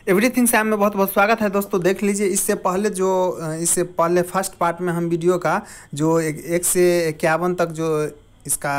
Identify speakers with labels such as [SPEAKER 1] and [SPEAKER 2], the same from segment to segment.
[SPEAKER 1] Everything Sam में बहुत बहुत स्वागत है दोस्तों। देख लीजिए, इससे पहले फर्स्ट पार्ट में हम वीडियो का जो 1 से 51 तक जो इसका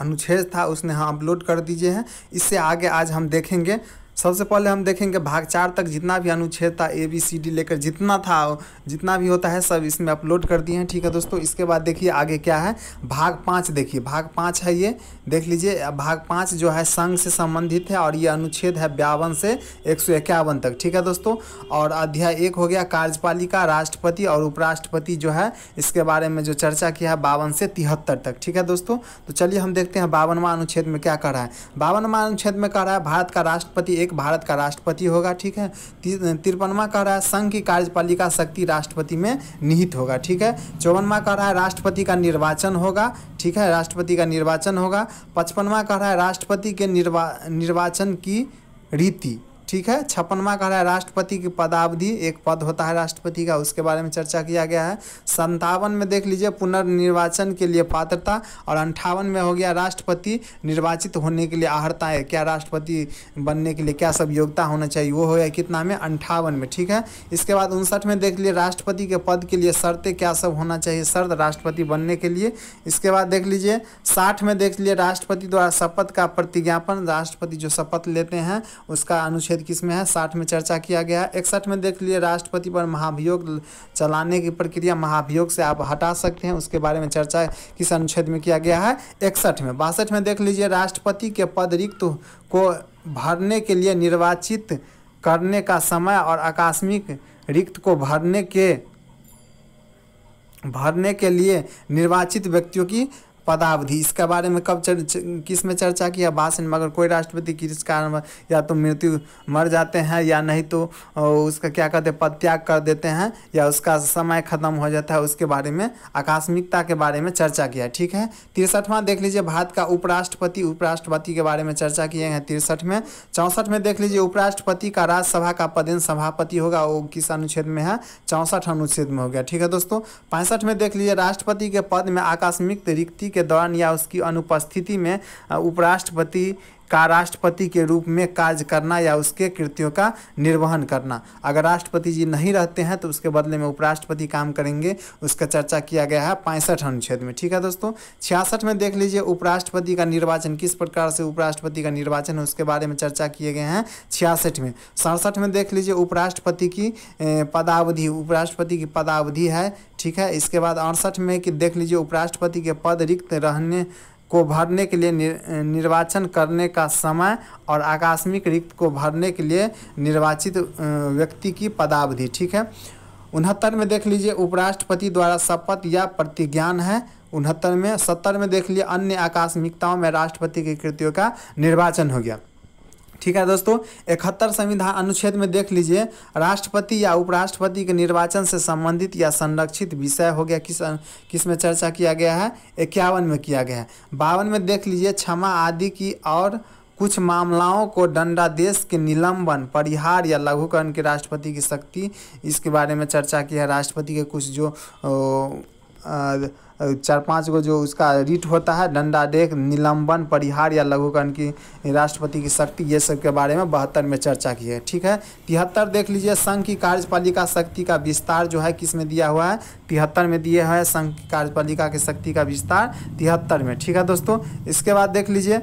[SPEAKER 1] अनुच्छेद था उसने हम अपलोड कर दीजिए हैं। इससे आगे आज हम देखेंगे। सबसे पहले हम देखेंगे भाग 4 तक जितना भी अनुच्छेद था ABCD लेकर जितना भी होता है सब इसमें अपलोड कर दिए हैं। ठीक है दोस्तों, इसके बाद देखिए आगे क्या है। भाग 5 देखिए, भाग 5 है ये, देख लीजिए। भाग 5 जो है संघ से संबंधित है और ये अनुच्छेद है 52 से 151 तक। ठीक है दोस्तों, और अध्याय 1 हो गया कार्यपालिका, राष्ट्रपति और उपराष्ट्रपति जो है इसके बारे में जो चर्चा किया है 52 से 73 तक। ठीक है दोस्तों, तो चलिए हम देखते हैं 52वां अनुच्छेद में क्या कह रहा है। 52वां अनुच्छेद में कह रहा है भारत का राष्ट्रपति भारत का राष्ट्रपति होगा। ठीक है। 53वां कह रहा है संघ की कार्यपालिका शक्ति राष्ट्रपति में निहित होगा। ठीक है। 54वां कह रहा है राष्ट्रपति का निर्वाचन होगा। ठीक है, राष्ट्रपति का निर्वाचन होगा। 55वां कह रहा है राष्ट्रपति के निर्वाचन की रीति। ठीक है। 56वां कह रहा है राष्ट्रपति की पदावधि, एक पद होता है राष्ट्रपति का, उसके बारे में चर्चा किया गया है। 57 में देख लीजिए पुनर्निर्वाचन के लिए पात्रता, और 58 में हो गया राष्ट्रपति निर्वाचित होने के लिए अर्हताएं, क्या राष्ट्रपति बनने के लिए क्या सब योग्यता होना चाहिए, वो हो गया कितना में 58 में। ठीक है। इसके बाद 59 में देख लीजिए राष्ट्रपति के पद के लिए शर्तें क्या सब होना चाहिए, शर्त राष्ट्रपति बनने के लिए। इसके बाद देख लीजिए 60 में देख लीजिए राष्ट्रपति द्वारा शपथ का प्रतिज्ञापन, राष्ट्रपति जो शपथ लेते हैं उसका अनुच्छेद किसमें है, 60 में चर्चा किया गया है। 61 में देख लीजिए राष्ट्रपति पर महाभियोग चलाने की प्रक्रिया, महाभियोग से आप हटा सकते हैं, उसके बारे में चर्चा किस अनुच्छेद में किया गया है, 61 में। 62 में देख लीजिए राष्ट्रपति के पद रिक्त को भरने के लिए निर्वाचित करने का समय और आकस्मिक रिक्त को भरने के लिए निर्वाचित व्यक्तियों की पदावधि, इसके बारे में कब किस में चर्चा किया, भाषण में। अगर कोई राष्ट्रपति किस कारण या तो मर जाते हैं या नहीं तो उसका क्या कहते हैं पद त्याग कर देते हैं या उसका समय खत्म हो जाता है, उसके बारे में आकस्मिकता के बारे में चर्चा किया। ठीक है। 63वां देख लीजिए भारत का उपराष्ट्रपति के बारे में चर्चा किए हैं 63 में। 64 में देख लीजिए उपराष्ट्रपति का राज्यसभा का पदेन सभापति होगा, वो किस अनुच्छेद में है, 64 अनुच्छेद में हो गया। ठीक है दोस्तों। 65 में देख लीजिए राष्ट्रपति के पद में आकस्मिक रिक्ति के दौरान या उसकी अनुपस्थिति में उपराष्ट्रपति का राष्ट्रपति के रूप में कार्य करना या उसके कृत्यों का निर्वहन करना। अगर राष्ट्रपति जी नहीं रहते हैं तो उसके बदले में उपराष्ट्रपति काम करेंगे, उसका चर्चा किया गया है 65 अनुच्छेद में। ठीक है दोस्तों। 66 में देख लीजिए उपराष्ट्रपति का निर्वाचन, किस प्रकार से उपराष्ट्रपति का निर्वाचन है उसके बारे में चर्चा किए गए हैं 66 में। 67 में देख लीजिए उपराष्ट्रपति की पदावधि है। ठीक है। इसके बाद 68 में कि देख लीजिए उपराष्ट्रपति के पद रिक्त रहने को भरने के लिए निर्वाचन करने का समय और आकस्मिक रिक्त को भरने के लिए निर्वाचित व्यक्ति की पदावधि। ठीक है। 69 में देख लीजिए उपराष्ट्रपति द्वारा शपथ या प्रतिज्ञान है 69 में। 70 में देख लीजिए अन्य आकस्मिकताओं में राष्ट्रपति की कृतियों का निर्वाचन हो गया। ठीक है दोस्तों। 71 संविधान अनुच्छेद में देख लीजिए राष्ट्रपति या उपराष्ट्रपति के निर्वाचन से संबंधित या संरक्षित विषय हो गया, किस में चर्चा किया गया है, 51 में किया गया है। 52 में देख लीजिए क्षमा आदि की और कुछ मामलों को दंडादेश के निलंबन, परिहार या लघुकरण की राष्ट्रपति की शक्ति, इसके बारे में चर्चा की है। राष्ट्रपति के कुछ जो 4-5 गो जो उसका रीट होता है, दंडादेश, निलंबन, परिहार या लघुकरण की राष्ट्रपति की शक्ति, ये सब के बारे में 72 में चर्चा की है। ठीक है। 73 देख लीजिए संघ की कार्यपालिका शक्ति का विस्तार जो है किस में दिया हुआ है, 73 में दिया है संघ की कार्यपालिका की शक्ति का विस्तार 73 में। ठीक है दोस्तों। इसके बाद देख लीजिए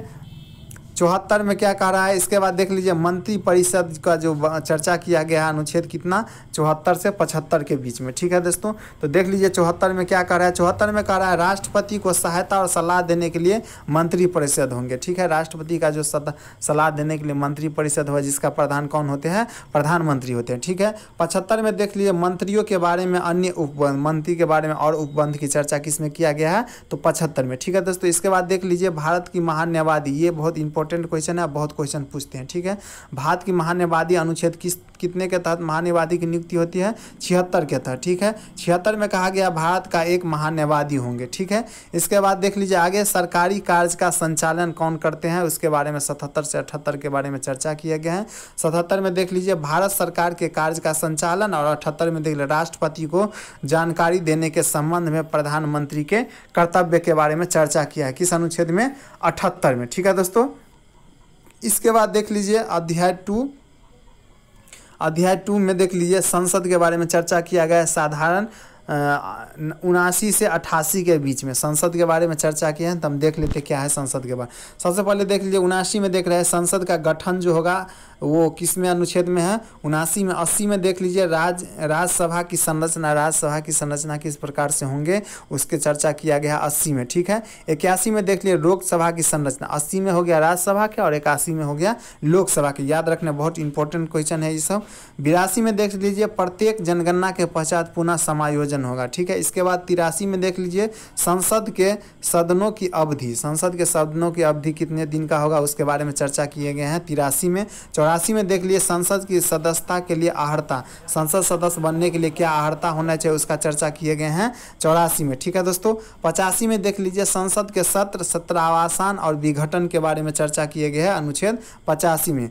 [SPEAKER 1] 74 में क्या कह रहा है। इसके बाद देख लीजिए मंत्री परिषद का जो चर्चा किया गया है अनुच्छेद कितना, 74 से 75 के बीच में। ठीक है दोस्तों। तो देख लीजिए 74 में क्या कह रहा है। 74 में कह रहा है राष्ट्रपति को सहायता और सलाह देने के लिए मंत्री परिषद होंगे। ठीक है। राष्ट्रपति का जो सलाह देने के लिए मंत्री परिषद होगा, जिसका प्रधान कौन होते हैं, प्रधानमंत्री होते हैं। ठीक है। 75 में देख लीजिए मंत्रियों के बारे में, अन्य मंत्री के बारे में और उपबंध की चर्चा किस में किया गया है, तो 75 में। ठीक है दोस्तों। इसके बाद देख लीजिए भारत की महान्यायवादी, ये बहुत इंपॉर्टेंट क्वेश्चन है, बहुत क्वेश्चन पूछते हैं। ठीक है। भारत की महान्यायवादी अनुच्छेद कितने के तहत महान्यायवादी की नियुक्ति होती है, 76 के तहत। ठीक है। 76 में कहा गया भारत का एक महान्यायवादी होंगे। ठीक है। इसके बाद देख लीजिए आगे सरकारी कार्य का संचालन कौन करते हैं, उसके बारे में 77 से 78 के बारे में चर्चा किया गया है। 77 में देख लीजिए भारत सरकार के कार्य का संचालन, और 78 में देख लीजिए राष्ट्रपति को जानकारी देने के संबंध में प्रधानमंत्री के कर्तव्य के बारे में चर्चा किया है, किस अनुच्छेद में, 78 में। ठीक है दोस्तों। इसके बाद देख लीजिए अध्याय 2 अध्याय 2 में देख लीजिए संसद के बारे में चर्चा किया गया है। साधारण 79 से 88 के बीच में संसद के बारे में चर्चा किए हैं। तो हम देख लेते क्या है संसद के बारे में। सबसे पहले देख लीजिए 79 में देख रहे हैं संसद का गठन जो होगा वो किस में अनुच्छेद में है, 79 में। 80 में देख लीजिए राज्यसभा की संरचना किस प्रकार से होंगे उसके चर्चा किया गया है 80 में, ठीक है। 81 में देख लीजिए लोकसभा की संरचना, 80 में हो गया राज्यसभा के और 81 में हो गया लोकसभा के, याद रखना बहुत इंपॉर्टेंट क्वेश्चन है ये सब। 82 में देख लीजिए प्रत्येक जनगणना के पश्चात पुनः समायोजन होगा, ठीक है। इसके बाद 83 में देख लीजिए संसद के सदनों की अवधि कितने दिन का होगा उसके बारे में चर्चा किए गए हैं 83 में। 84 में देख लिए संसद की सदस्यता के लिए अहर्ता, संसद सदस्य बनने के लिए क्या अहर्ता होना चाहिए उसका चर्चा किए गए हैं 84 में, ठीक है दोस्तों। 85 में देख लीजिए संसद के सत्र आवासन और विघटन के बारे में चर्चा किए गए हैं अनुच्छेद 85 में।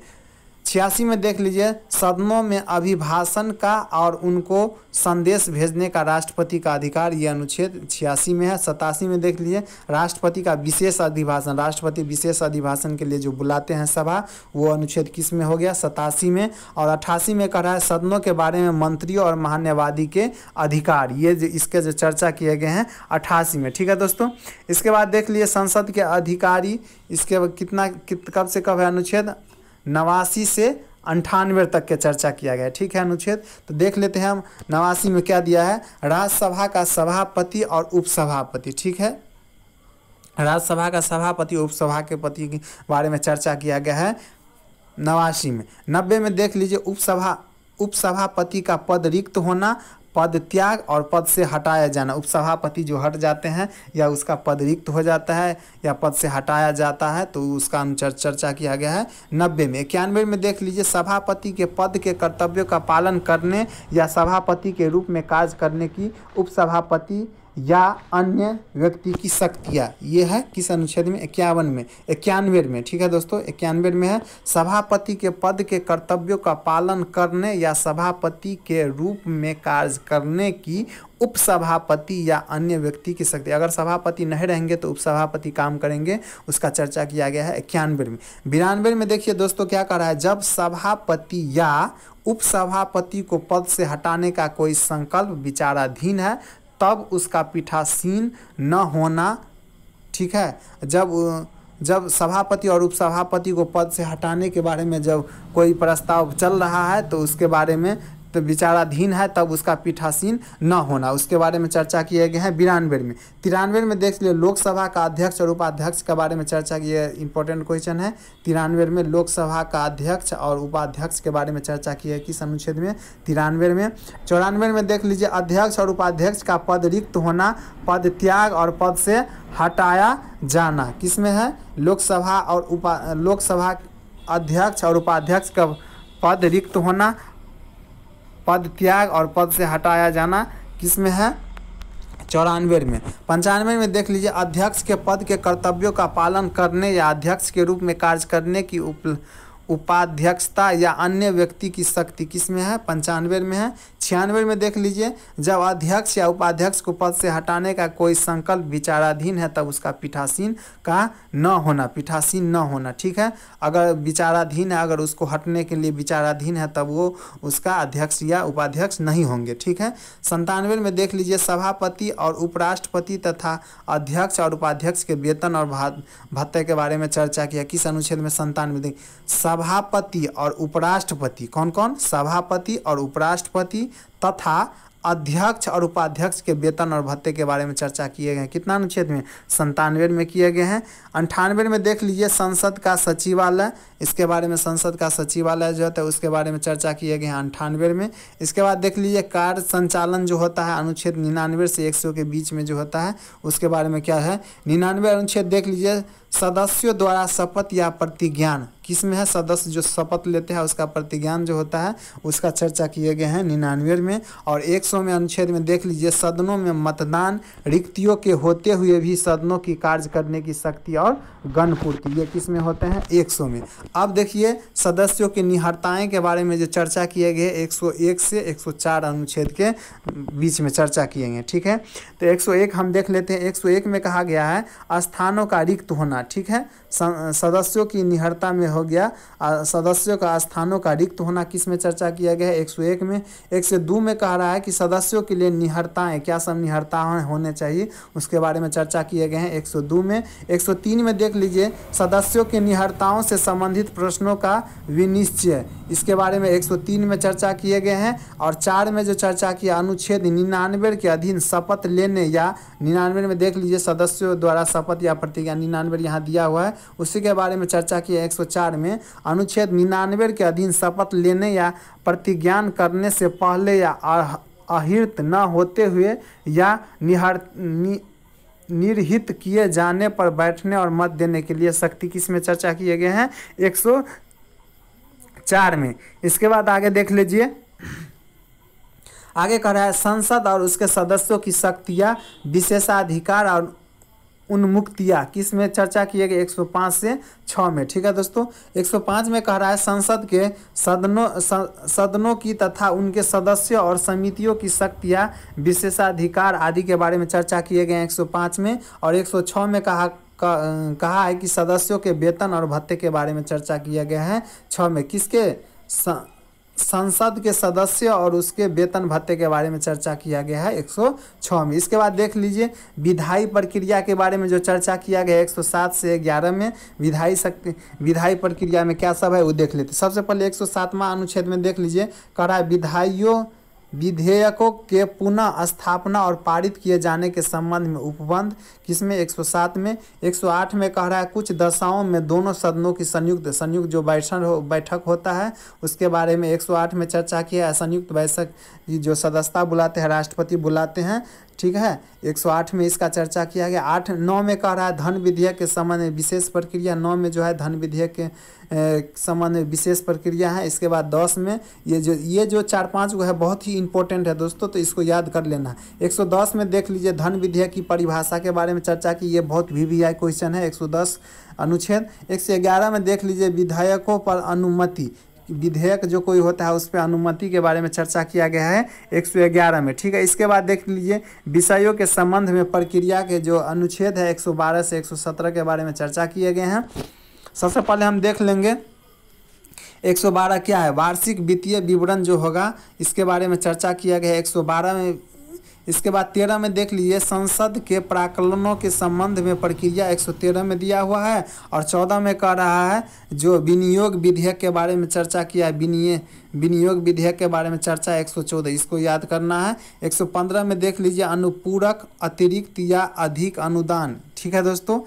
[SPEAKER 1] 86 में देख लीजिए सदनों में अभिभाषण का और उनको संदेश भेजने का राष्ट्रपति का अधिकार, ये अनुच्छेद 86 में है। 87 में देख लीजिए राष्ट्रपति का विशेष अधिभाषण, राष्ट्रपति विशेष अधिभाषण के लिए जो बुलाते हैं सभा, वो अनुच्छेद किस में हो गया 87 में। और 88 में कह रहा है सदनों के बारे में मंत्रियों और महान्यायवादी के अधिकार, ये इसके जो चर्चा किए गए हैं 88 में, ठीक है दोस्तों। इसके बाद देख लिए संसद के अधिकारी, इसके कब से कब है अनुच्छेद 89 से 98 तक के चर्चा किया गया है, ठीक है अनुच्छेद। तो देख लेते हैं हम 89 में क्या दिया है, राज्यसभा का सभापति और उपसभापति, ठीक है। राज्यसभा का सभापति उपसभापति के बारे में चर्चा किया गया है 89 में। 90 में देख लीजिए उपसभापति का पद रिक्त होना, पद त्याग और पद से हटाया जाना। उपसभापति जो हट जाते हैं या उसका पद रिक्त हो जाता है या पद से हटाया जाता है तो उसका चर्चा किया गया है 90 में। 91 में देख लीजिए सभापति के पद के कर्तव्यों का पालन करने या सभापति के रूप में कार्य करने की उपसभापति या अन्य व्यक्ति की शक्तियाँ, ये है किस अनुच्छेद में 91 में, ठीक है दोस्तों। 91 में है सभापति के पद के कर्तव्यों का पालन करने या सभापति के रूप में कार्य करने की उपसभापति या अन्य व्यक्ति की शक्ति। अगर सभापति नहीं रहेंगे तो उपसभापति काम करेंगे, उसका चर्चा किया गया है 91 में। 92 में देखिए दोस्तों क्या कर रहा है, जब सभापति या उपसभापति को पद से हटाने का कोई संकल्प विचाराधीन है तब उसका पीठासीन न होना, ठीक है। जब सभापति और उपसभापति को पद से हटाने के बारे में जब कोई प्रस्ताव चल रहा है तो उसके बारे में तो विचाराधीन है तब उसका पीठासीन न होना, उसके बारे में चर्चा किए गए हैं 92 में। 93 में देख लिए लोकसभा का अध्यक्ष और उपाध्यक्ष के बारे में चर्चा की, इंपॉर्टेंट क्वेश्चन है। 93 में लोकसभा का अध्यक्ष और उपाध्यक्ष के बारे में चर्चा की है किस अनुच्छेद में 93 में। 94 में देख लीजिए अध्यक्ष और उपाध्यक्ष का पद रिक्त होना, पद त्याग और पद से हटाया जाना, किस में है लोकसभा अध्यक्ष और उपाध्यक्ष का पद रिक्त होना, पद त्याग और पद से हटाया जाना किस में है 94 में। 95 में देख लीजिए अध्यक्ष के पद के कर्तव्यों का पालन करने या अध्यक्ष के रूप में कार्य करने की उपाध्यक्षता या अन्य व्यक्ति की शक्ति किस में है 95 में है। 96 में देख लीजिए जब अध्यक्ष या उपाध्यक्ष को पद से हटाने का कोई संकल्प विचाराधीन है तब उसका पीठासीन न होना, ठीक है। अगर विचाराधीन है, अगर उसको हटने के लिए विचाराधीन है तब वो उसका अध्यक्ष या उपाध्यक्ष नहीं होंगे, ठीक है। 97 में देख लीजिए सभापति और उपराष्ट्रपति तथा अध्यक्ष और उपाध्यक्ष के वेतन और भत्ते के बारे में चर्चा किया किस अनुच्छेद में 97 सभापति और उपराष्ट्रपति, कौन सभापति और उपराष्ट्रपति तथा अध्यक्ष और उपाध्यक्ष के वेतन और भत्ते के बारे में चर्चा किए गए हैं कितना अनुच्छेद में 97 में किए गए हैं। 98 में देख लीजिए संसद का सचिवालय, इसके बारे में संसद का सचिवालय जो होता है उसके बारे में चर्चा किए गए हैं 98 में। इसके बाद देख लीजिए कार्य संचालन जो होता है अनुच्छेद 99 से 100 के बीच में जो होता है उसके बारे में क्या है 99 अनुच्छेद देख लीजिए सदस्यों द्वारा शपथ या प्रतिज्ञान, किस में है सदस्य जो शपथ लेते हैं उसका प्रतिज्ञान जो होता है उसका चर्चा किए गए हैं 99 में। और 100 में अनुच्छेद में देख लीजिए सदनों में मतदान रिक्तियों के होते हुए भी सदनों की कार्य करने की शक्ति और गणपूर्ति, ये किस में होते हैं 100 में। अब देखिए सदस्यों की निहरताएं के बारे में जो चर्चा किए गए 101 से 104 अनुच्छेद के बीच में चर्चा किए गए, ठीक है। तो 101 हम देख लेते हैं। 101 में कहा गया है स्थानों का रिक्त होना, ठीक है। सदस्यों की निहरता में हो गया सदस्यों का स्थानों का रिक्त होना, किस में चर्चा किया गया है 101 में। 102 में कह रहा है कि सदस्यों के लिए निहरताएं, क्या सब निहरताएं होने चाहिए, उसके बारे में चर्चा किए गए हैं 102 में। 103 में देख लीजिए सदस्यों की निहरताओं से संबंधित प्रश्नों का विनिश्चय, इसके बारे में 103 में चर्चा किए गए हैं। और 4 में जो चर्चा किया अनुच्छेद 99 के अधीन शपथ लेने या 99 में देख लीजिए सदस्यों द्वारा शपथ या प्रतिज्ञा 99 यहाँ दिया हुआ है, उसी के बारे में चर्चा की है 104 में। अनुच्छेद 99 के अधीन शपथ लेने या प्रतिज्ञान करने से पहले या अहिर्त न होते हुए या निर्हित किए जाने पर बैठने और मत देने के लिए शक्ति, किस में चर्चा किए गए हैं 104 में। इसके बाद आगे देख लीजिए, आगे कह रहा है संसद और उसके सदस्यों की शक्तियाँ, विशेषाधिकार और उन्मुक्तियाँ, किस में चर्चा किए गए 105 से 6 में, ठीक है दोस्तों। 105 में कह रहा है संसद के सदनों की तथा उनके सदस्यों और समितियों की शक्तियाँ, विशेषाधिकार आदि के बारे में चर्चा किए गए 105 में। और 106 में कहा है कि सदस्यों के वेतन और भत्ते के बारे में चर्चा किया गया है 6 में, किसके संसद के सदस्य और उसके वेतन भत्ते के बारे में चर्चा किया गया है 106 में। इसके बाद देख लीजिए विधायी प्रक्रिया के बारे में जो चर्चा किया गया है 107 से 11 में। विधायी प्रक्रिया में क्या सब है वो देख लेते। सबसे पहले 107वां अनुच्छेद में देख लीजिए, कह रहा है विधेयकों के पुनः स्थापना और पारित किए जाने के संबंध में उपबंध, किसमें 107 में। 108 में कह रहा है कुछ दशाओं में दोनों सदनों की संयुक्त जो बैठक होता है उसके बारे में 108 में चर्चा किया है। संयुक्त बैठक की जो सदस्यता बुलाते हैं राष्ट्रपति बुलाते हैं, ठीक है। 108 में इसका चर्चा किया गया। 9 में कह रहा है धन विधेयक के संबंध में विशेष प्रक्रिया, 9 में जो है धन विधेयक के संबंध में विशेष प्रक्रिया है। इसके बाद 10 में ये जो 4-5 गो है बहुत ही इंपॉर्टेंट है दोस्तों, तो इसको याद कर लेना। 110 में देख लीजिए धन विधेयक की परिभाषा के बारे में चर्चा की, ये बहुत VVI क्वेश्चन है 110 अनुच्छेद। 111 में देख लीजिए विधेयकों पर अनुमति, विधेयक जो कोई होता है उस पर अनुमति के बारे में चर्चा किया गया है 111 में, ठीक है। इसके बाद देख लीजिए विषयों के संबंध में प्रक्रिया के जो अनुच्छेद है 112 से 117 के बारे में चर्चा किए गए हैं। सबसे पहले हम देख लेंगे 112 क्या है, वार्षिक वित्तीय विवरण जो होगा इसके बारे में चर्चा किया गया है 112 में। इसके बाद 13 में देख लीजिए संसद के प्राक्कलनों के संबंध में प्रक्रिया 113 में दिया हुआ है। और 14 में कह रहा है जो विनियोग विधेयक के बारे में चर्चा किया है, विनियोग विधेयक के बारे में चर्चा 114, इसको याद करना है। 115 में देख लीजिए अनुपूरक अतिरिक्त या अधिक अनुदान, ठीक है दोस्तों।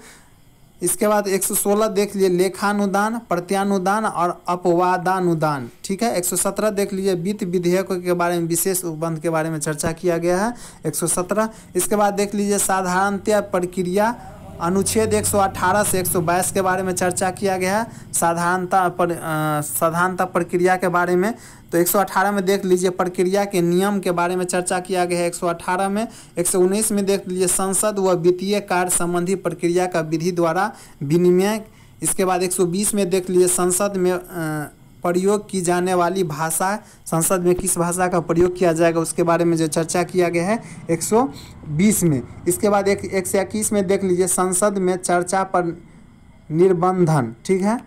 [SPEAKER 1] इसके बाद 116 देख लीजिए लेखानुदान, प्रत्यानुदान और अपवादानुदान, ठीक है। 117 देख लीजिए वित्त विधेयकों के बारे में विशेष उपबंध के बारे में चर्चा किया गया है 117। इसके बाद देख लीजिए साधारणतया प्रक्रिया, अनुच्छेद 118 से 122 के बारे में चर्चा किया गया है साधारणता प्रक्रिया के बारे में। तो 118 में देख लीजिए प्रक्रिया के नियम के बारे में चर्चा किया गया है 118 में। 119 में देख लीजिए संसद व वित्तीय कार्य संबंधी प्रक्रिया का विधि द्वारा विनिमय। इसके बाद 120 में देख लीजिए संसद में प्रयोग की जाने वाली भाषा, संसद में किस भाषा का प्रयोग किया जाएगा उसके बारे में जो चर्चा किया गया है 120 में। इसके बाद 121 में देख लीजिए संसद में चर्चा पर निर्बंधन, ठीक है,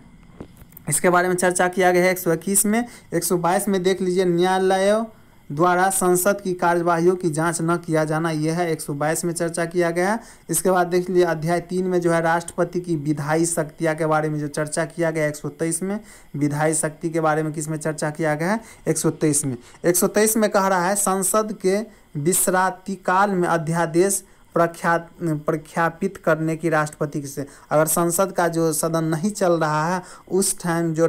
[SPEAKER 1] इसके बारे में चर्चा किया गया है 121 में। 122 में देख लीजिए न्यायालयों द्वारा संसद की कार्यवाहियों की जांच न किया जाना, यह है 122 में चर्चा किया गया है। इसके बाद देख लीजिए अध्याय 3 में जो है राष्ट्रपति की विधायी शक्तियाँ के बारे में जो चर्चा किया गया है 123 में। विधायी शक्ति के बारे में किस में चर्चा किया गया है 123 में। 123 में कह रहा है संसद के विश्रांतिकाल में अध्यादेश प्रख्यापित करने की राष्ट्रपति से, अगर संसद का जो सदन नहीं चल रहा है उस टाइम जो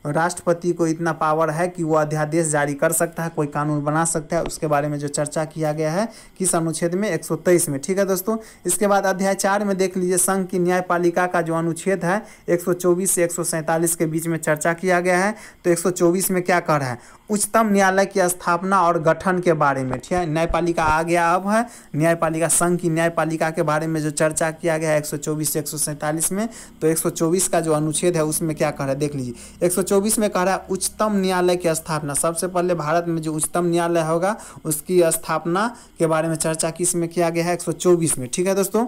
[SPEAKER 1] राष्ट्रपति को इतना पावर है कि वो अध्यादेश जारी कर सकता है, कोई कानून बना सकता है, उसके बारे में जो चर्चा किया गया है किस अनुच्छेद में 123 में, ठीक है दोस्तों। इसके बाद अध्याय 4 में देख लीजिए संघ की न्यायपालिका का जो अनुच्छेद है 124 से 147 के बीच में चर्चा किया गया है। तो 124 में क्या कह रहा है उच्चतम न्यायालय की स्थापना और गठन के बारे में, ठीक है। न्यायपालिका आ गया अब है, न्यायपालिका संघ की न्यायपालिका के बारे में जो चर्चा किया गया है 124 से 147 में। तो 124 का जो अनुच्छेद है उसमें क्या कह रहा है देख लीजिए। 124 में कह रहा है उच्चतम न्यायालय की स्थापना। सबसे पहले भारत में जो उच्चतम न्यायालय होगा उसकी स्थापना के बारे में चर्चा किस में किया गया है, 124 में, ठीक है दोस्तों।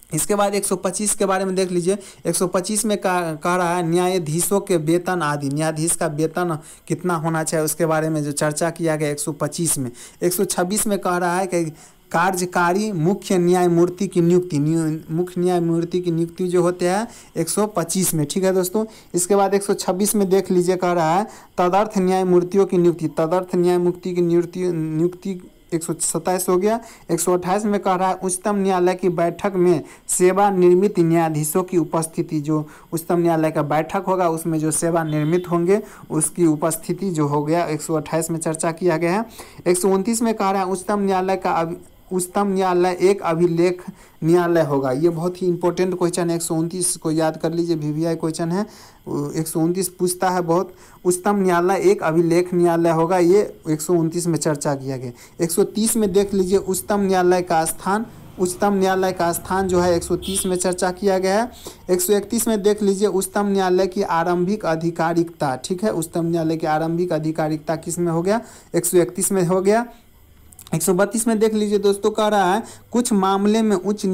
[SPEAKER 1] इसके बाद 125 के बारे में देख लीजिए। 125 में कह रहा है न्यायाधीशों के वेतन आदि, न्यायाधीश का वेतन कितना होना चाहिए उसके बारे में जो चर्चा किया गया 125 में। 126 में कह रहा है कि कार्यकारी मुख्य न्यायमूर्ति की नियुक्ति, मुख्य न्यायमूर्ति की नियुक्ति जो होते हैं 125 में, ठीक है दोस्तों। इसके बाद 126 में देख लीजिए कह रहा है तदर्थ न्यायमूर्तियों की नियुक्ति, तदर्थ न्यायमूर्ति की नियुक्ति 127 हो गया। 128 में कह रहा है उच्चतम न्यायालय की बैठक में सेवानिवृत्त न्यायाधीशों की उपस्थिति, जो उच्चतम न्यायालय का बैठक होगा उसमें जो सेवानिवृत्त होंगे उसकी उपस्थिति जो हो गया 128 में चर्चा किया गया है। 129 में कह रहा है उच्चतम न्यायालय एक अभिलेख न्यायालय होगा। ये बहुत ही इंपॉर्टेंट क्वेश्चन है, 129 को याद कर लीजिए, VVI क्वेश्चन है। 129 पूछता है बहुत। उच्चतम न्यायालय एक अभिलेख न्यायालय होगा, ये 129 में चर्चा किया गया। 130 में देख लीजिए उच्चतम न्यायालय का स्थान, उच्चतम न्यायालय का स्थान जो है 130 में चर्चा किया गया है। 131 में देख लीजिए उच्चतम न्यायालय की आरंभिक अधिकारिकता, ठीक है। उच्चतम न्यायालय की आरंभिक अधिकारिकता किस में हो गया, 131 में हो गया। 132 में देख लीजिए दोस्तों कह रहा है कुछ मामले में उच्च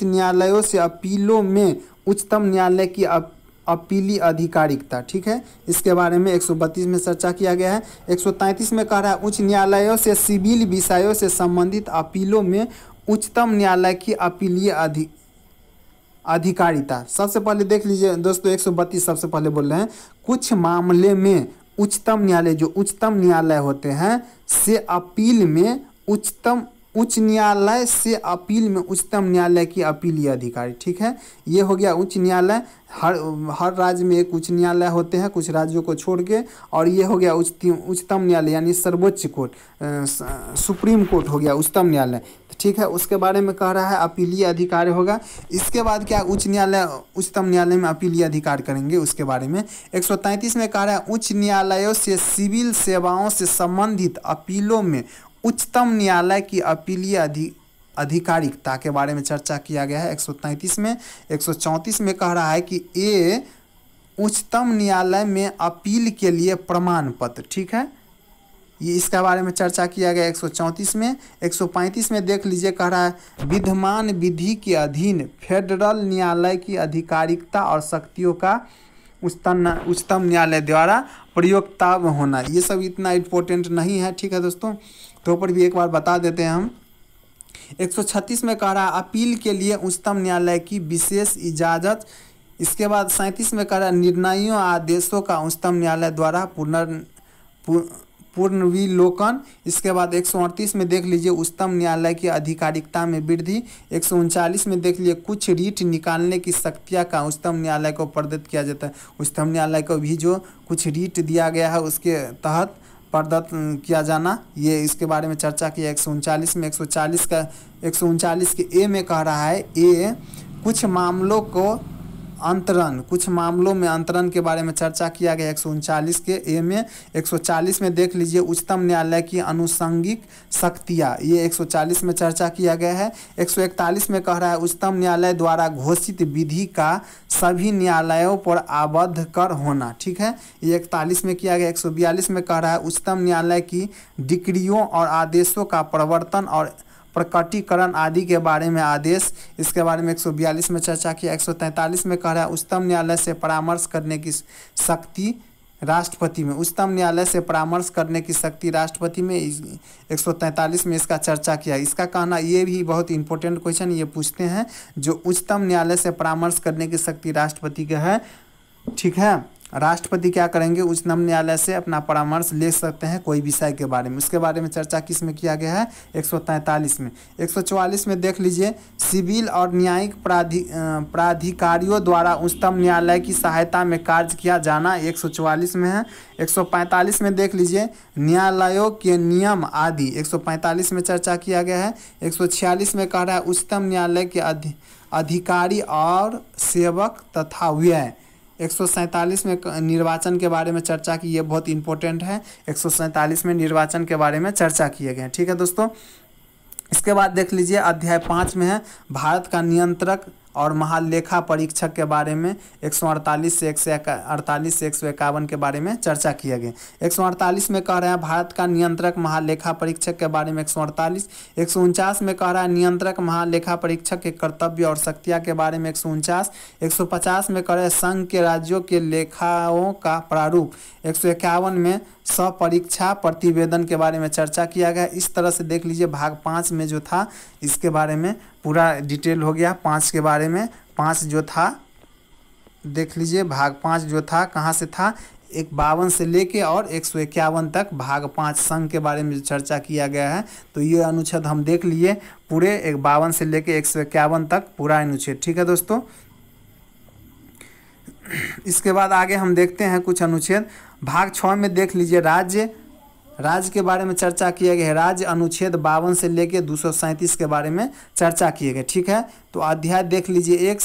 [SPEAKER 1] न्यायालयों से अपीलों में उच्चतम न्यायालय की अपीली अधिकारिकता, ठीक है। इसके बारे में 132 में चर्चा किया गया है। 133 में कह रहा है उच्च न्यायालयों से सिविल विषयों से संबंधित अपीलों में उच्चतम न्यायालय की अपीलीय अधिकारिता। सबसे पहले देख लीजिए दोस्तों 132 सबसे पहले बोल रहे हैं कुछ मामले में उच्चतम न्यायालय, जो उच्चतम न्यायालय होते हैं से अपील में उच्च न्यायालय से अपील में उच्चतम न्यायालय की अपीलीय अधिकारी, ठीक है। ये हो गया उच्च न्यायालय। हर राज्य में एक उच्च न्यायालय होते हैं कुछ राज्यों को छोड़ के, और ये हो गया उच्चतम न्यायालय यानी सर्वोच्च कोर्ट, सुप्रीम कोर्ट हो गया उच्चतम न्यायालय, ठीक है। उसके बारे में कह रहा है अपीलीय अधिकार होगा। इसके बाद क्या उच्चतम न्यायालय में अपीलीय अधिकार करेंगे उसके बारे में। 133 में कह रहा है उच्च न्यायालयों से सिविल सेवाओं से संबंधित अपीलों में उच्चतम न्यायालय की अपीलीय अधिकारिकता के बारे में चर्चा किया गया है 133 में। 134 में कह रहा है कि ये उच्चतम न्यायालय में अपील के लिए प्रमाण पत्र, ठीक है। ये इसके बारे में चर्चा किया गया 134 में। 135 में देख लीजिए कह रहा है विद्यमान विधि के अधीन फेडरल न्यायालय की अधिकारिकता और शक्तियों का उच्चतम न्यायालय द्वारा प्रयोक्ताव होना। ये सब इतना इम्पोर्टेंट नहीं है, ठीक है दोस्तों, तो ऊपर भी एक बार बता देते हैं हम। 136 में कह रहा है अपील के लिए उच्चतम न्यायालय की विशेष इजाज़त। इसके बाद 37 में कह रहा है निर्णयों आदेशों का उच्चतम न्यायालय द्वारा पुनर्विलोकन। इसके बाद 138 में देख लीजिए उच्चतम न्यायालय की आधिकारिकता में वृद्धि। 139 में देख लीजिए कुछ रीट निकालने की शक्तियाँ का उच्चतम न्यायालय को प्रदत्त किया जाता है। उच्चतम न्यायालय को भी जो कुछ रीट दिया गया है उसके तहत प्रदत्त किया जाना, ये इसके बारे में चर्चा की है 139 में। 139 के ए में कह रहा है ए कुछ मामलों में अंतरण के बारे में चर्चा किया गया 139 के ए में। 140 में देख लीजिए उच्चतम न्यायालय की अनुषंगिक शक्तियाँ, ये 140 में चर्चा किया गया है। 141 में कह रहा है उच्चतम न्यायालय द्वारा घोषित विधि का सभी न्यायालयों पर आबद्ध कर होना, ठीक है। ये 41 में किया गया। 142 में कह रहा है उच्चतम न्यायालय की डिक्रियों और आदेशों का प्रवर्तन और प्रकटीकरण आदि के बारे में आदेश, इसके बारे में 142 में चर्चा किया। 143 में कह रहा है उच्चतम न्यायालय से परामर्श करने की शक्ति राष्ट्रपति में, उच्चतम न्यायालय से परामर्श करने की शक्ति राष्ट्रपति में 143 में इसका चर्चा किया। इसका कहना, ये भी बहुत इंपॉर्टेंट क्वेश्चन ये पूछते हैं, जो उच्चतम न्यायालय से परामर्श करने की शक्ति राष्ट्रपति का है, ठीक है। राष्ट्रपति क्या करेंगे, उच्चतम न्यायालय से अपना परामर्श ले सकते हैं कोई विषय के बारे में। उसके बारे में चर्चा किस में किया गया है 143 में। 144 में देख लीजिए सिविल और न्यायिक प्राधिकारियों द्वारा उच्चतम न्यायालय की सहायता में कार्य किया जाना 144 में है। 145 में देख लीजिए न्यायालयों के नियम आदि 145 में चर्चा किया गया है। 146 में कह रहा है उच्चतम न्यायालय के अधिकारी और सेवक तथा व्यय, 147 में निर्वाचन के बारे में चर्चा की, ये बहुत इंपॉर्टेंट है। 147 में निर्वाचन के बारे में चर्चा किए गए हैं। ठीक है दोस्तों, इसके बाद देख लीजिए अध्याय 5 में है भारत का नियंत्रक और महालेखा परीक्षक के बारे में 148 से 148 से 151 के बारे में चर्चा किया गया। 148 में कह रहे हैं भारत का नियंत्रक महालेखा परीक्षक के बारे में 148। 149 में कह रहा है नियंत्रक महालेखा परीक्षक के कर्तव्य और शक्तियाँ के बारे में 149। 150 में कह रहे हैं संघ के राज्यों के लेखाओं का प्रारूप। 151 में स्वपरीक्षा प्रतिवेदन के बारे में चर्चा किया गया। इस तरह से देख लीजिए भाग 5 में जो था इसके बारे में पूरा डिटेल हो गया। 5 के बारे में 5 जो था देख लीजिए, भाग 5 जो था कहाँ से था, 52 से लेके और 151 तक भाग 5 संघ के बारे में चर्चा किया गया है। तो ये अनुच्छेद हम देख लिए पूरे 52 से लेके 151 तक पूरा अनुच्छेद। ठीक है दोस्तों, इसके बाद आगे हम देखते हैं कुछ अनुच्छेद। भाग 6 में देख लीजिए राज्य के बारे में चर्चा किया गया है। राज्य अनुच्छेद 52 से लेके 237 के बारे में चर्चा किए गए। ठीक है, तो अध्याय देख लीजिए एक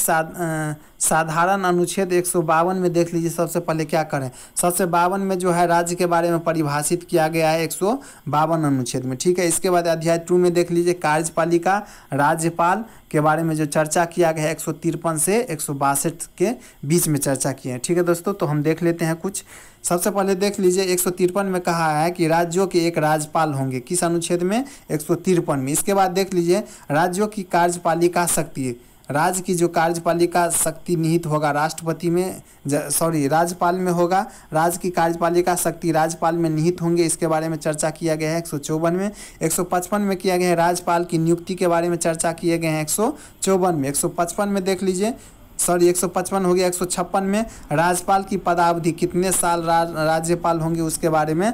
[SPEAKER 1] साधारण अनुच्छेद 152 में देख लीजिए सबसे पहले क्या करें। सबसे 52 में जो है राज्य के बारे में परिभाषित किया गया है 152 अनुच्छेद में। ठीक है, इसके बाद अध्याय 2 में देख लीजिए कार्यपालिका राज्यपाल के बारे में जो चर्चा किया गया है 153 से 162 के बीच में चर्चा की है। ठीक है दोस्तों, तो हम देख लेते हैं कुछ। सबसे पहले देख लीजिए 153 में कहा है कि राज्यों के एक राज्यपाल होंगे। किस अनुच्छेद में? 153 में। इसके बाद देख लीजिए राज्यों की कार्यपालिका शक्ति, राज्य की जो कार्यपालिका शक्ति निहित होगा राष्ट्रपति में, राज्यपाल में होगा। राज्य की कार्यपालिका शक्ति राज्यपाल में निहित होंगे, इसके बारे में चर्चा किया गया है 154 में। 155 में किया गया है राज्यपाल की नियुक्ति के बारे में चर्चा किए गए हैं 154 में। 155 में देख लीजिए 155 हो गया। 156 में राज्यपाल की पदावधि कितने साल राज्यपाल होंगे उसके बारे में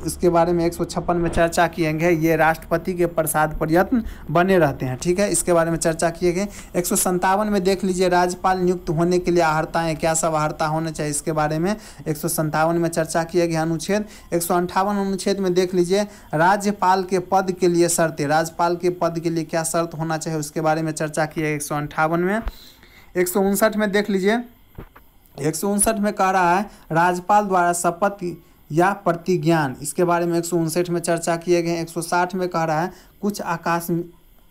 [SPEAKER 1] 156 में चर्चा किए गए। ये राष्ट्रपति के प्रसाद प्रयत्न बने रहते हैं। ठीक है, इसके बारे में चर्चा किए गए। 157 में देख लीजिए राज्यपाल नियुक्त होने के लिए अहर्ताएँ, क्या सब अहर्ता होने चाहिए इसके बारे में 157 में चर्चा किए गए अनुच्छेद। 158 अनुच्छेद में देख लीजिए राज्यपाल के पद के लिए शर्तें, राज्यपाल के पद के लिए क्या शर्त होना चाहिए उसके बारे में चर्चा की है 158 में। 159 में देख लीजिए 159 में कह रहा है राज्यपाल द्वारा शपथ या प्रतिज्ञान, इसके बारे में 159 में चर्चा किए गए। 160 में कह रहा है कुछ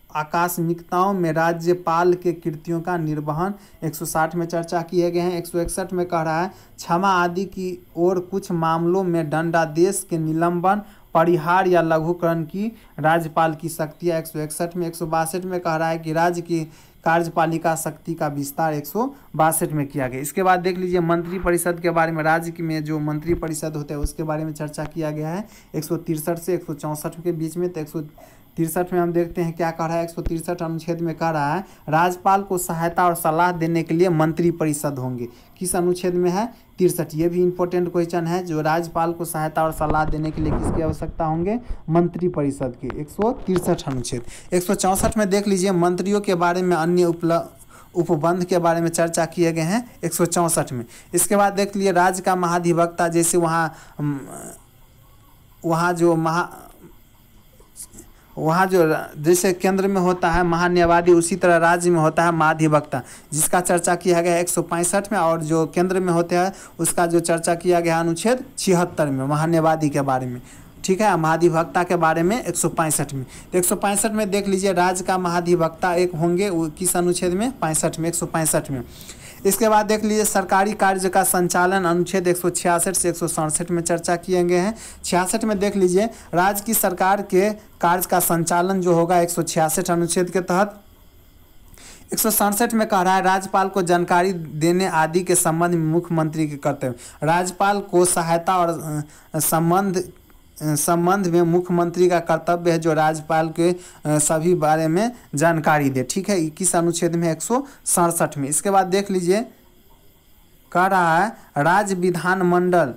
[SPEAKER 1] आकस्मिकताओं में राज्यपाल के कृतियों का निर्वहन, 160 में चर्चा किए गए हैं। 161 में कह रहा है क्षमा आदि की और कुछ मामलों में दंडादेश के निलंबन, परिहार या लघुकरण की राज्यपाल की शक्तियाँ 161 में। 162 में कह रहा है कि राज्य की कार्यपालिका शक्ति का विस्तार 162 में किया गया। इसके बाद देख लीजिए मंत्रिपरिषद के बारे में, राज्य में जो मंत्रिपरिषद होते हैं उसके बारे में चर्चा किया गया है 163 से 164 के बीच में। तो 163 में हम देखते हैं क्या कह रहा है। 163 अनुच्छेद में कह रहा है राज्यपाल को सहायता और सलाह देने के लिए मंत्रिपरिषद होंगे। किस अनुच्छेद में है? 63। ये भी इंपॉर्टेंट क्वेश्चन है, जो राज्यपाल को सहायता और सलाह देने के लिए किसकी आवश्यकता होंगे? मंत्रिपरिषद की, 163 अनुच्छेद। 164 में देख लीजिए मंत्रियों के बारे में अन्य उपबंध के बारे में चर्चा किए गए हैं 164 में। इसके बाद देख लीजिए राज्य का महाधिवक्ता, जैसे वहाँ जो जैसे केंद्र में होता है महान्यायवादी, उसी तरह राज्य में होता है महाधिवक्ता, जिसका चर्चा किया गया है 165 में। और जो केंद्र में होते हैं उसका जो चर्चा किया गया अनुच्छेद 76 में महान्यायवादी के बारे में। ठीक है, महाधिवक्ता के बारे में 165 में। तो 165 में देख लीजिए राज्य का महाधिवक्ता एक होंगे, वो किस अनुच्छेद में? 65 में, 165 में। इसके बाद देख लीजिए सरकारी कार्य का संचालन, अनुच्छेद 166 से 167 में चर्चा किए गए हैं। 66 में देख लीजिए राज्य की सरकार के कार्य का संचालन जो होगा 166 अनुच्छेद के तहत। 167 में कह रहा है राज्यपाल को जानकारी देने आदि के संबंध में मुख्यमंत्री के कर्तव्य, राज्यपाल को सहायता और संबंध में मुख्यमंत्री का कर्तव्य है जो राज्यपाल के सभी बारे में जानकारी दे। ठीक है, किस अनुच्छेद में? 167 में। इसके बाद देख लीजिए कह रहा है राज्य विधानमंडल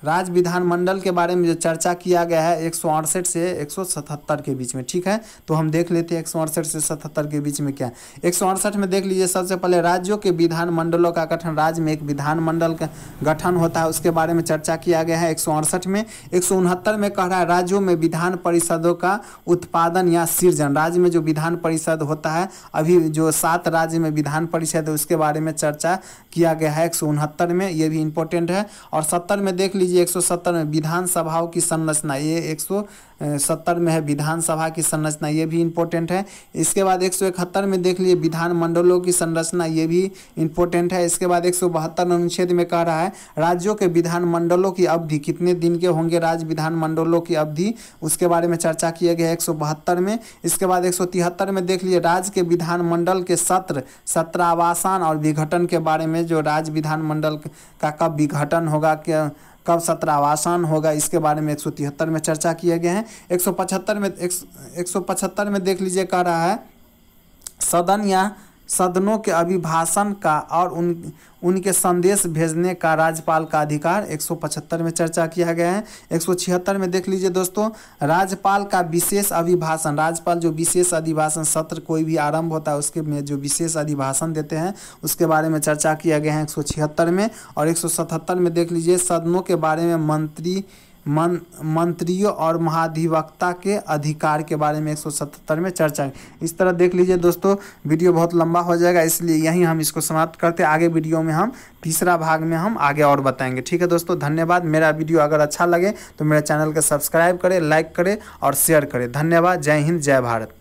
[SPEAKER 1] राज्य विधानमंडल के बारे में जो चर्चा किया गया है 168 से 177 के बीच में, ठीक है। तो हम देख लेते हैं 168 से 77 के बीच में क्या। 168 में देख लीजिए, सबसे पहले राज्यों के विधानमंडलों का गठन, राज्य में एक विधानमंडल का गठन होता है, उसके बारे में चर्चा किया गया है 168 में। 169 में कह रहा है राज्यों में विधान परिषदों का उत्पादन या सृजन, राज्य में जो विधान परिषद होता है, अभी जो 7 राज्य में विधान परिषद है उसके बारे में चर्चा किया गया है 169 में, ये भी इंपॉर्टेंट है। और 70 में देख लीजिए 170 में विधानसभाओं की संरचना, ये 170 में है विधानसभा की संरचना, ये भी इंपॉर्टेंट है। इसके बाद 171 में देख लीजिए विधानमंडलों की संरचना, ये भी इंपॉर्टेंट है। इसके बाद 172 अनुच्छेद में कह रहा है राज्यों के विधानमंडलों की अवधि, कितने दिन के होंगे राज्य विधानमंडलों की अवधि, उसके बारे में चर्चा किया गया है 172 में। इसके बाद 173 में देख लीजिए राज्य के विधानमंडल के सत्रावसान और विघटन के बारे में, जो राज्य विधानमंडल का कब विघटन होगा, क्या कब सत्रावसान होगा, इसके बारे में 173 में चर्चा किए गए हैं। 175 में देख लीजिए कह रहा है सदन या सदनों के अभिभाषण का और उनके संदेश भेजने का राज्यपाल का अधिकार, 175 में चर्चा किया गया है। 176 में देख लीजिए दोस्तों राज्यपाल का विशेष अभिभाषण, राज्यपाल जो विशेष अधिभाषण, सत्र कोई भी आरंभ होता है उसके में जो विशेष अधिभाषण देते हैं उसके बारे में चर्चा किया गया है 176 में। और 177 में देख लीजिए सदनों के बारे में मंत्रियों और महाधिवक्ता के अधिकार के बारे में 177 में चर्चा। इस तरह देख लीजिए दोस्तों, वीडियो बहुत लंबा हो जाएगा, इसलिए यहीं हम इसको समाप्त करते हैं। आगे वीडियो में हम तीसरा भाग में हम आगे और बताएंगे, ठीक है दोस्तों। धन्यवाद। मेरा वीडियो अगर अच्छा लगे तो मेरे चैनल को सब्सक्राइब करें, लाइक करें और शेयर करें। धन्यवाद। जय हिंद, जय भारत।